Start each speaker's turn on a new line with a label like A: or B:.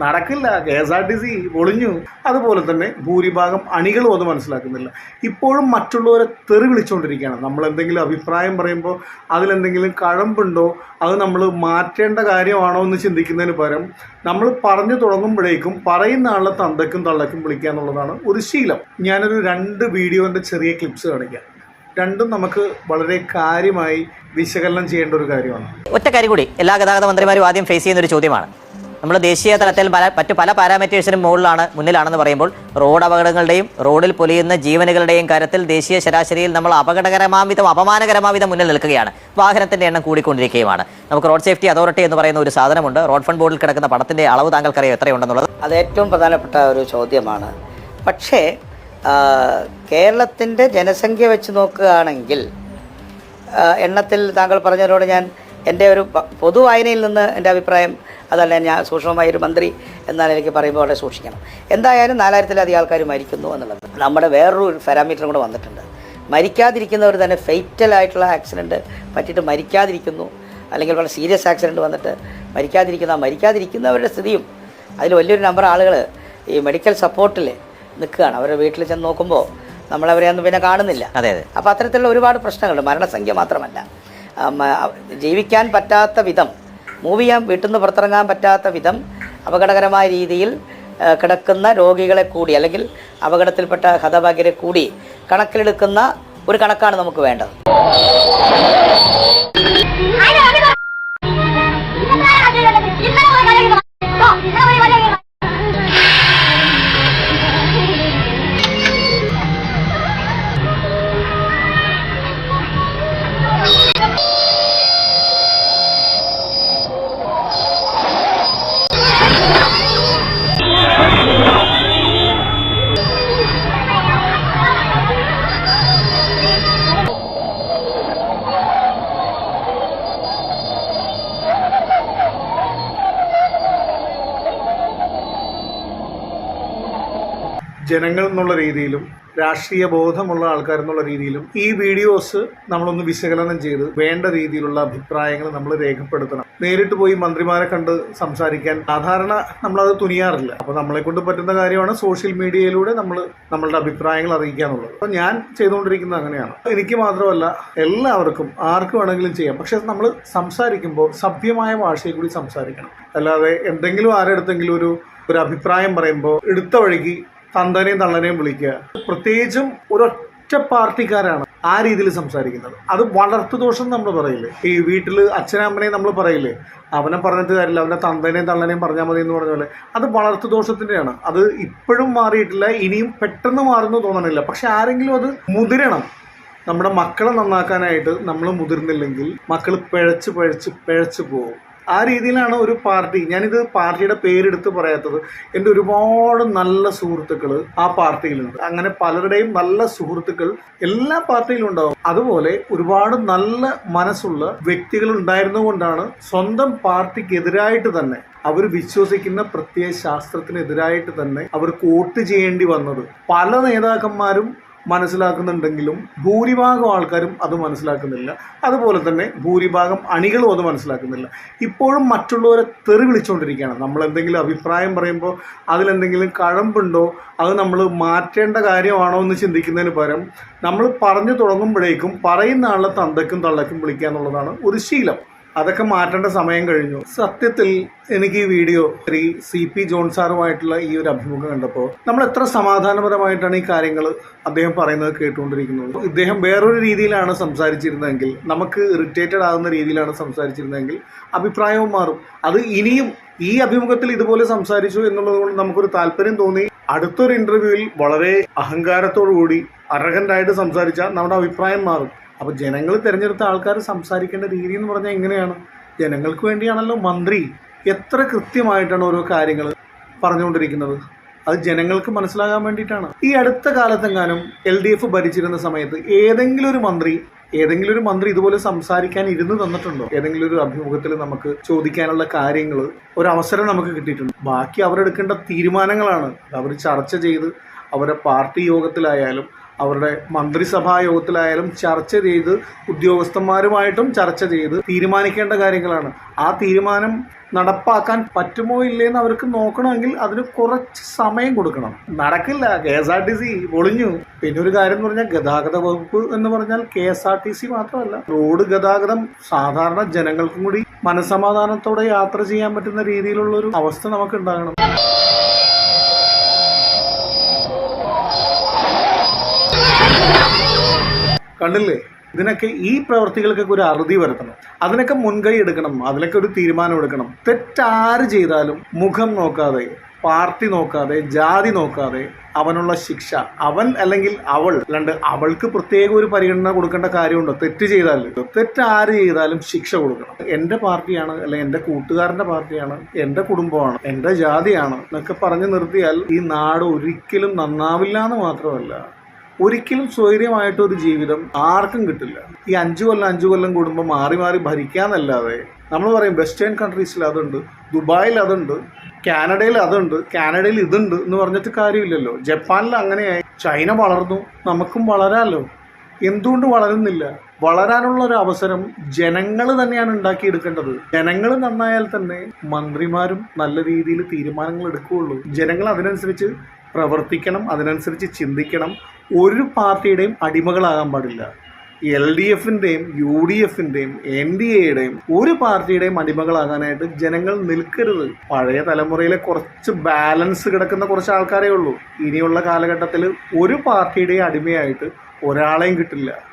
A: നടക്കില്ല. KSRTC പൊളിഞ്ഞു. അതുപോലെ തന്നെ ഭൂരിഭാഗം അണികളും അത് മനസ്സിലാക്കുന്നില്ല. ഇപ്പോഴും മറ്റുള്ളവരെ തെറി വിളിച്ചുകൊണ്ടിരിക്കുകയാണ്. നമ്മൾ എന്തെങ്കിലും അഭിപ്രായം പറയുമ്പോൾ അതിലെന്തെങ്കിലും കഴമ്പുണ്ടോ, അത് നമ്മൾ മാറ്റേണ്ട കാര്യമാണോ എന്ന് ചിന്തിക്കുന്നതിന് പകരം നമ്മൾ പറഞ്ഞു തുടങ്ങുമ്പോഴേക്കും പറയുന്ന ആളെ തന്തയ്ക്കും തള്ളയ്ക്കും വിളിക്കുക എന്നുള്ളതാണ് ഒരു ശീലം. ഞാനൊരു 2 വീഡിയോൻ്റെ ചെറിയ ക്ലിപ്സ് കാണിക്കാം. രണ്ടും നമുക്ക് വളരെ കാര്യമായി വിശകലനം ചെയ്യേണ്ട ഒരു കാര്യമാണ്.
B: ഒറ്റ കാര്യം കൂടി എല്ലാ ഗതാഗത മന്ത്രിമാരും ആദ്യം ഫേസ് ചെയ്യുന്ന ഒരു ചോദ്യമാണ്. നമ്മൾ ദേശീയ തലത്തിൽ മറ്റു പല പാരാമീറ്റേഴ്സിനും മുന്നിലാണെന്ന് പറയുമ്പോൾ റോഡ് അപകടങ്ങളുടെയും റോഡിൽ പൊലിയുന്ന ജീവനുകളുടെയും കാര്യത്തിൽ ദേശീയ ശരാശരിയിൽ നമ്മൾ അപമാനകരമാവിധം മുന്നിൽ നിൽക്കുകയാണ്. വാഹനത്തിന്റെ എണ്ണം കൂടിക്കൊണ്ടിരിക്കുകയുമാണ്. നമുക്ക് റോഡ് സേഫ്റ്റി അതോറിറ്റി എന്ന് പറയുന്ന ഒരു സാധനമുണ്ട്. റോഡ് ഫണ്ട് ബോർഡിൽ കിടക്കുന്ന പണത്തിന്റെ അളവ് താങ്കൾക്കറിയാം എത്രയുണ്ടെന്നുള്ളത്?
C: അത് ഏറ്റവും പ്രധാനപ്പെട്ട ഒരു ചോദ്യമാണ്. പക്ഷേ കേരളത്തിൻ്റെ ജനസംഖ്യ വെച്ച് നോക്കുകയാണെങ്കിൽ എണ്ണത്തിൽ താങ്കൾ പറഞ്ഞതിനോട് ഞാൻ എൻ്റെ ഒരു പൊതുവായനയിൽ നിന്ന് എൻ്റെ അഭിപ്രായം അതല്ല. ഞാൻ സൂക്ഷ്മമായൊരു മന്ത്രി എന്നാൽ എനിക്ക് പറയുമ്പോൾ വളരെ സൂക്ഷിക്കണം. എന്തായാലും 4000-ലധികം ആൾക്കാർ മരിക്കുന്നു എന്നുള്ളത് നമ്മുടെ വേറൊരു പാരാമീറ്ററും കൂടെ വന്നിട്ടുണ്ട്. മരിക്കാതിരിക്കുന്നവർ തന്നെ ഫെയ്റ്റലായിട്ടുള്ള ആക്സിഡൻറ്റ് പറ്റിയിട്ട് മരിക്കാതിരിക്കുന്നു, അല്ലെങ്കിൽ വളരെ സീരിയസ് ആക്സിഡൻറ്റ് വന്നിട്ട് മരിക്കാതിരിക്കുന്നവരുടെ സ്ഥിതിയും അതിൽ വലിയൊരു നമ്പർ ആളുകൾ ഈ മെഡിക്കൽ സപ്പോർട്ടിൽ നിൽക്കുകയാണ്. അവരുടെ വീട്ടിൽ ചെന്ന് നോക്കുമ്പോൾ നമ്മളവരെയൊന്നും പിന്നെ കാണുന്നില്ല. അപ്പോൾ അത്തരത്തിലുള്ള ഒരുപാട് പ്രശ്നങ്ങളുണ്ട്. മരണസംഖ്യ മാത്രമല്ല, ജീവിക്കാൻ പറ്റാത്ത വിധം, മൂവ് ചെയ്യാൻ വീട്ടിൽ നിന്ന് പുറത്തിറങ്ങാൻ പറ്റാത്ത വിധം അപകടകരമായ രീതിയിൽ കിടക്കുന്ന രോഗികളെ കൂടി, അല്ലെങ്കിൽ അപകടത്തിൽപ്പെട്ട ഹതഭാഗ്യരെ കൂടി കണക്കിലെടുക്കുന്ന ഒരു കണക്കാണ് നമുക്ക് വേണ്ടത്.
A: ജനങ്ങൾ എന്നുള്ള രീതിയിലും രാഷ്ട്രീയ ബോധമുള്ള ആൾക്കാരെന്നുള്ള രീതിയിലും ഈ വീഡിയോസ് നമ്മളൊന്ന് വിശകലനം ചെയ്ത് വേണ്ട രീതിയിലുള്ള അഭിപ്രായങ്ങൾ നമ്മൾ രേഖപ്പെടുത്തണം. നേരിട്ട് പോയി മന്ത്രിമാരെ കണ്ട് സംസാരിക്കാൻ സാധാരണ നമ്മളത് തുനിയാറില്ല. അപ്പോൾ നമ്മളെ കൊണ്ട് പറ്റുന്ന കാര്യമാണ് സോഷ്യൽ മീഡിയയിലൂടെ നമ്മളുടെ അഭിപ്രായങ്ങൾ അറിയിക്കുക എന്നുള്ളത്. അപ്പോൾ ഞാൻ ചെയ്തുകൊണ്ടിരിക്കുന്നത് അങ്ങനെയാണ്. എനിക്ക് മാത്രമല്ല, എല്ലാവർക്കും ആർക്ക് വേണമെങ്കിലും ചെയ്യാം. പക്ഷെ നമ്മൾ സംസാരിക്കുമ്പോൾ സഭ്യമായ ഭാഷയിൽ കൂടി സംസാരിക്കണം. അല്ലാതെ എന്തെങ്കിലും ആരെടുത്തെങ്കിലും ഒരു അഭിപ്രായം പറയുമ്പോൾ എടുത്ത വഴിക്ക് തന്തനെയും തള്ളനെയും വിളിക്കുക. പ്രത്യേകിച്ചും ഒരൊറ്റ പാർട്ടിക്കാരാണ് ആ രീതിയിൽ സംസാരിക്കുന്നത്. അത് വളർത്തുദോഷം നമ്മൾ പറയില്ലേ. ഈ വീട്ടിൽ അച്ഛനമ്മനെയും നമ്മൾ പറയില്ലേ, അവനെ പറഞ്ഞിട്ട് കാര്യമില്ല, അവൻ്റെ തന്തനെയും തള്ളനെയും പറഞ്ഞാൽ മതി എന്ന് പറഞ്ഞ പോലെ അത് വളർത്തുദോഷത്തിൻ്റെയാണ്. അത് ഇപ്പോഴും മാറിയിട്ടില്ല, ഇനിയും പെട്ടെന്ന് മാറുന്നു തോന്നണില്ല. പക്ഷെ ആരെങ്കിലും അത് മുതിരണം. നമ്മുടെ മക്കളെ നന്നാക്കാനായിട്ട് നമ്മൾ മുതിർന്നില്ലെങ്കിൽ മക്കൾ പിഴച്ച് പോകും. ആ രീതിയിലാണ് ഒരു പാർട്ടി. ഞാനിത് പാർട്ടിയുടെ പേരെടുത്ത് പറയാത്തത്, എൻ്റെ ഒരുപാട് നല്ല സുഹൃത്തുക്കൾ ആ പാർട്ടിയിലുണ്ട്. അങ്ങനെ പലരുടെയും നല്ല സുഹൃത്തുക്കൾ എല്ലാ പാർട്ടിയിലും ഉണ്ടാവും. അതുപോലെ ഒരുപാട് നല്ല മനസ്സുള്ള വ്യക്തികൾ ഉണ്ടായിരുന്നുകൊണ്ടാണ് സ്വന്തം പാർട്ടിക്കെതിരായിട്ട് തന്നെ, അവർ വിശ്വസിക്കുന്ന പ്രത്യയ ശാസ്ത്രത്തിനെതിരായിട്ട് തന്നെ അവർക്ക് വോട്ട് ചെയ്യേണ്ടി വന്നത്. പല നേതാക്കന്മാരും മനസ്സിലാക്കുന്നുണ്ടെങ്കിലും ഭൂരിഭാഗം ആൾക്കാരും അത് മനസ്സിലാക്കുന്നില്ല. അതുപോലെ തന്നെ ഭൂരിഭാഗം അണികളും അത് മനസ്സിലാക്കുന്നില്ല. ഇപ്പോഴും മറ്റുള്ളവരെ തെറി വിളിച്ചുകൊണ്ടിരിക്കുകയാണ്. നമ്മൾ എന്തെങ്കിലും അഭിപ്രായം പറയുമ്പോൾ അതിലെന്തെങ്കിലും കഴമ്പുണ്ടോ, അത് നമ്മൾ മാറ്റേണ്ട കാര്യമാണോ എന്ന് ചിന്തിക്കുന്നതിന് പകരം നമ്മൾ പറഞ്ഞു തുടങ്ങുമ്പോഴേക്കും പറയുന്ന ആളെ തന്തയ്ക്കും തള്ളയ്ക്കും വിളിക്കുക എന്നുള്ളതാണ് ഒരു ശീലം. അതൊക്കെ മാറ്റേണ്ട സമയം കഴിഞ്ഞു. സത്യത്തിൽ എനിക്ക് ഈ വീഡിയോ CP ജോൺ സാറുമായിട്ടുള്ള ഈ ഒരു അഭിമുഖം കണ്ടപ്പോൾ നമ്മൾ എത്ര സമാധാനപരമായിട്ടാണ് ഈ കാര്യങ്ങൾ അദ്ദേഹം പറയുന്നത് കേട്ടുകൊണ്ടിരിക്കുന്നത്. ഇദ്ദേഹം വേറൊരു രീതിയിലാണ് സംസാരിച്ചിരുന്നതെങ്കിൽ, നമുക്ക് ഇറിറ്റേറ്റഡ് ആകുന്ന രീതിയിലാണ് സംസാരിച്ചിരുന്നതെങ്കിൽ അഭിപ്രായവും മാറും. അത് ഇനിയും ഈ അഭിമുഖത്തിൽ ഇതുപോലെ സംസാരിച്ചു എന്നുള്ളത് കൊണ്ട് നമുക്കൊരു താല്പര്യം തോന്നി. അടുത്തൊരു ഇന്റർവ്യൂവിൽ വളരെ അഹങ്കാരത്തോടുകൂടി അറഗൻ്റായിട്ട് സംസാരിച്ചാൽ നമ്മുടെ അഭിപ്രായം മാറും. അപ്പോൾ ജനങ്ങൾ തിരഞ്ഞെടുത്ത ആൾക്കാർ സംസാരിക്കേണ്ട രീതി എന്ന് പറഞ്ഞാൽ എങ്ങനെയാണ്? ജനങ്ങൾക്ക് വേണ്ടിയാണല്ലോ മന്ത്രി. എത്ര കൃത്യമായിട്ടാണ് ഓരോ കാര്യങ്ങൾ പറഞ്ഞുകൊണ്ടിരിക്കുന്നത്. അത് ജനങ്ങൾക്ക് മനസ്സിലാകാൻ വേണ്ടിയിട്ടാണ്. ഈ അടുത്ത കാലത്തെങ്ങാനും LDF ഭരിച്ചിരുന്ന സമയത്ത് ഏതെങ്കിലും ഒരു മന്ത്രി ഇതുപോലെ സംസാരിക്കാൻ ഇരുന്ന് തന്നിട്ടുണ്ടോ? ഏതെങ്കിലും ഒരു അഭിമുഖത്തിൽ നമുക്ക് ചോദിക്കാനുള്ള കാര്യങ്ങൾ ഒരവസരം നമുക്ക് കിട്ടിയിട്ടുണ്ട്. ബാക്കി അവരെടുക്കേണ്ട തീരുമാനങ്ങളാണ്. അവർ ചർച്ച ചെയ്ത് അവരെ പാർട്ടി യോഗത്തിലായാലും അവരുടെ മന്ത്രിസഭാ യോഗത്തിലായാലും ചർച്ച ചെയ്ത് ഉദ്യോഗസ്ഥന്മാരുമായിട്ടും ചർച്ച ചെയ്ത് തീരുമാനിക്കേണ്ട കാര്യങ്ങളാണ്. ആ തീരുമാനം നടപ്പാക്കാൻ പറ്റുമോ ഇല്ലേന്ന് അവർക്ക് നോക്കണമെങ്കിൽ അതിന് കുറച്ച് സമയം കൊടുക്കണം. നടക്കില്ല. KSRTC പൊളിഞ്ഞു. പിന്നെ ഒരു കാര്യം എന്ന് പറഞ്ഞാൽ ഗതാഗത വകുപ്പ് എന്ന് പറഞ്ഞാൽ KSRTC മാത്രമല്ല, റോഡ് ഗതാഗതം സാധാരണ ജനങ്ങൾക്കും കൂടി മനസ്സമാധാനത്തോടെ യാത്ര ചെയ്യാൻ പറ്റുന്ന രീതിയിലുള്ള ഒരു അവസ്ഥ നമുക്ക് ഉണ്ടാകണം. കണ്ടില്ലേ, ഇതിനൊക്കെ ഈ പ്രവർത്തികൾക്കൊക്കെ ഒരു അറുതി വരുത്തണം, അതിനൊക്കെ മുൻകൈ എടുക്കണം, അതിനൊക്കെ ഒരു തീരുമാനം എടുക്കണം. തെറ്റാര് ചെയ്താലും മുഖം നോക്കാതെ, പാർട്ടി നോക്കാതെ, ജാതി നോക്കാതെ അവനുള്ള ശിക്ഷ, അവൻ അല്ലെങ്കിൽ അവൾ, അല്ലാണ്ട് അവൾക്ക് പ്രത്യേക ഒരു പരിഗണന കൊടുക്കേണ്ട കാര്യമുണ്ടോ? തെറ്റ് ചെയ്താൽ, തെറ്റാര് ചെയ്താലും ശിക്ഷ കൊടുക്കണം. എൻ്റെ പാർട്ടിയാണ്, അല്ലെങ്കിൽ എൻ്റെ കൂട്ടുകാരൻ്റെ പാർട്ടിയാണ്, എൻ്റെ കുടുംബമാണ്, എൻ്റെ ജാതിയാണ് എന്നൊക്കെ പറഞ്ഞു നിർത്തിയാൽ ഈ നാട് ഒരിക്കലും നന്നാവില്ല എന്ന് മാത്രമല്ല, ഒരിക്കലും സ്വൈര്യമായിട്ടൊരു ജീവിതം ആർക്കും കിട്ടില്ല. ഈ 5 കൊല്ലം കൂടുമ്പോൾ മാറി മാറി ഭരിക്കാന്നല്ലാതെ, നമ്മൾ പറയും വെസ്റ്റേൺ കൺട്രീസിൽ അതുണ്ട്, ദുബായിൽ അതുണ്ട്, കാനഡയിൽ അതുണ്ട്, കാനഡയിൽ ഇതുണ്ട് എന്ന് പറഞ്ഞിട്ട് കാര്യമില്ലല്ലോ. ജപ്പാനിൽ അങ്ങനെയായി, ചൈന വളർന്നു, നമുക്കും വളരാമല്ലോ. എന്തുകൊണ്ട് വളരുന്നില്ല? വളരാനുള്ള ഒരു അവസരം ജനങ്ങൾ തന്നെയാണ് ഉണ്ടാക്കിയെടുക്കേണ്ടത്. ജനങ്ങൾ നന്നായാൽ തന്നെ മന്ത്രിമാരും നല്ല രീതിയിൽ തീരുമാനങ്ങൾ എടുക്കുകയുള്ളൂ. ജനങ്ങൾ അതിനനുസരിച്ച് പ്രവർത്തിക്കണം, അതിനനുസരിച്ച് ചിന്തിക്കണം. ഒരു പാർട്ടിയുടെയും അടിമകളാകാൻ പാടില്ല. LDFിൻ്റെയും UDFിൻ്റെയും NDAയുടെയും ഒരു പാർട്ടിയുടെയും അടിമകളാകാനായിട്ട് ജനങ്ങൾ നിൽക്കരുത്. പഴയ തലമുറയിലെ കുറച്ച് ബാലൻസ് കിടക്കുന്ന കുറച്ച് ആൾക്കാരേ ഉള്ളൂ. ഇനിയുള്ള കാലഘട്ടത്തിൽ ഒരു പാർട്ടിയുടെയും അടിമയായിട്ട് ഒരാളെയും കിട്ടില്ല.